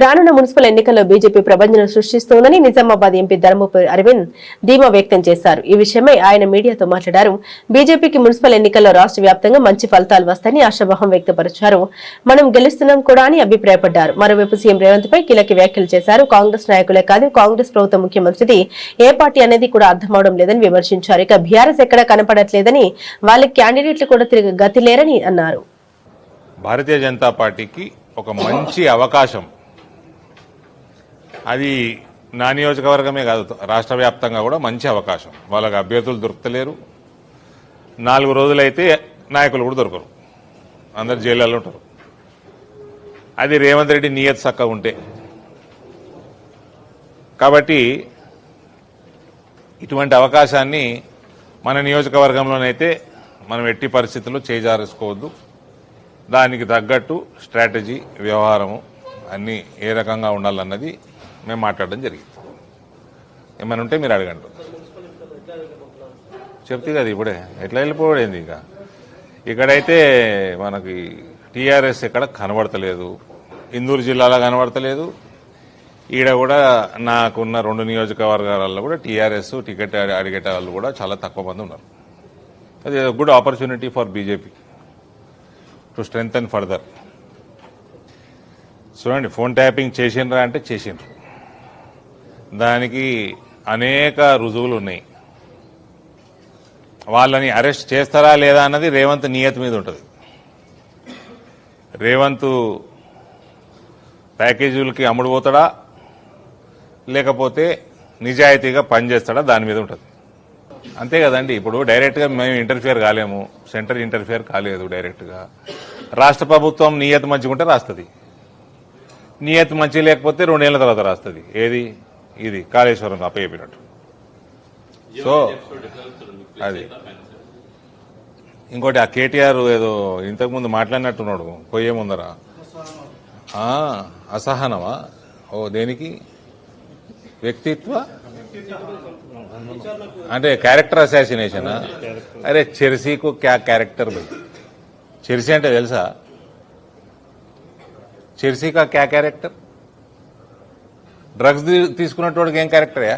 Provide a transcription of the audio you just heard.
రానున్న మున్సిపల్ ఎన్నికల్లో బీజేపీ ప్రభంజనం సృష్టిస్తోందని నిజామాబాద్ ఎంపీ ధర్మపురి అరవింద్ ధీమా వ్యక్తం చేశారు. ఈ విషయమై ఆయన మీడియాతో మాట్లాడారు. బీజేపీకి మున్సిపల్ ఎన్నికల్లో రాష్ట్ర వ్యాప్తంగా మంచి ఫలితాలు వస్తాయని ఆశాభావం వ్యక్తపరిచారు. మనం గెలుస్తున్నాం కూడా అని అభిప్రాయపడ్డారు. మరోవైపు సీఎం రేవంత్ పై కీలక వ్యాఖ్యలు చేశారు. కాంగ్రెస్ నాయకులే కాదు, కాంగ్రెస్ ప్రభుత్వ ముఖ్యమంత్రిది ఏ పార్టీ అనేది కూడా అర్థమవడం లేదని విమర్శించారు. ఇక బీఆర్ఎస్ ఎక్కడా కనపడట్లేదని, వాళ్ళ క్యాండిడేట్లు కూడా తిరిగి గతి లేరని అన్నారు. భారతీయ జనతా పార్టీకి ఒక మంచి అవకాశం, అది నా నియోజకవర్గమే కాదు, రాష్ట్ర వ్యాప్తంగా కూడా మంచి అవకాశం. వాళ్ళకి అభ్యర్థులు దొరకలేరు. 4 రోజులైతే నాయకులు కూడా దొరకరు, అందరు జైళ్ళలో ఉంటారు. అది రేవంత్ రెడ్డి నియత్ చక్కగా ఉంటే. కాబట్టి ఇటువంటి అవకాశాన్ని మన నియోజకవర్గంలోనైతే మనం ఎట్టి పరిస్థితుల్లో చేజారేసుకోవద్దు. దానికి తగ్గట్టు స్ట్రాటజీ, వ్యవహారము అన్నీ ఏ రకంగా ఉండాలన్నది మేము మాట్లాడడం జరిగింది. ఏమైనా ఉంటే మీరు అడగండి. చెప్తే కదా ఇప్పుడే ఎట్లా వెళ్ళిపోవడేంది. ఇక్కడైతే మనకి టీఆర్ఎస్ ఎక్కడ కనబడతలేదు, ఇందూరు జిల్లాలో కనబడతలేదు. ఈడ కూడా నాకున్న 2 నియోజకవర్గాలలో కూడా టీఆర్ఎస్ టికెట్ అడిగేట వాళ్ళు కూడా చాలా తక్కువ మంది ఉన్నారు. అది good opportunity for BJP to strengthen further. చూడండి, ఫోన్ ట్యాపింగ్ చేసిండ్రా అంటే చేసిండ్రు. దానికి అనేక రుజువులు ఉన్నాయి. వాళ్ళని అరెస్ట్ చేస్తారా లేదా అన్నది రేవంత్ నియత్ మీద ఉంటుంది. రేవంత్ ప్యాకేజీలకి అమ్ముడు పోతాడా లేకపోతే నిజాయితీగా పనిచేస్తాడా దాని మీద ఉంటుంది. అంతే కదండి. ఇప్పుడు డైరెక్ట్గా మేము ఇంటర్ఫియర్ కాలేము, సెంటర్ ఇంటర్ఫియర్ కాలేదు డైరెక్ట్గా. రాష్ట్ర ప్రభుత్వం నియత్ మంచిగుంటే రాస్తుంది, నియత్ మంచి లేకపోతే 2 ఏళ్ల తర్వాత రాస్తుంది. ఏది ఇది కాళేశ్వరం అప్పయ్యపినట్టు. సో అది ఇంకోటి, ఆ కేటీఆర్ ఏదో ఇంతకుముందు మాట్లాడినట్టున్నాడు పోయే ముందర. అసహనమా? ఓ దేనికి? వ్యక్తిత్వ అంటే క్యారెక్టర్ అసాసినేషనా? అరే చెర్సీకు క్యా క్యారెక్టర్ భయ్. చెర్సీ అంటే తెలుసా? చెర్సీ కా క్యా క్యారెక్టర్? డ్రగ్స్ తీసుకున్నటువంటి ఏం క్యారెక్టర్యా?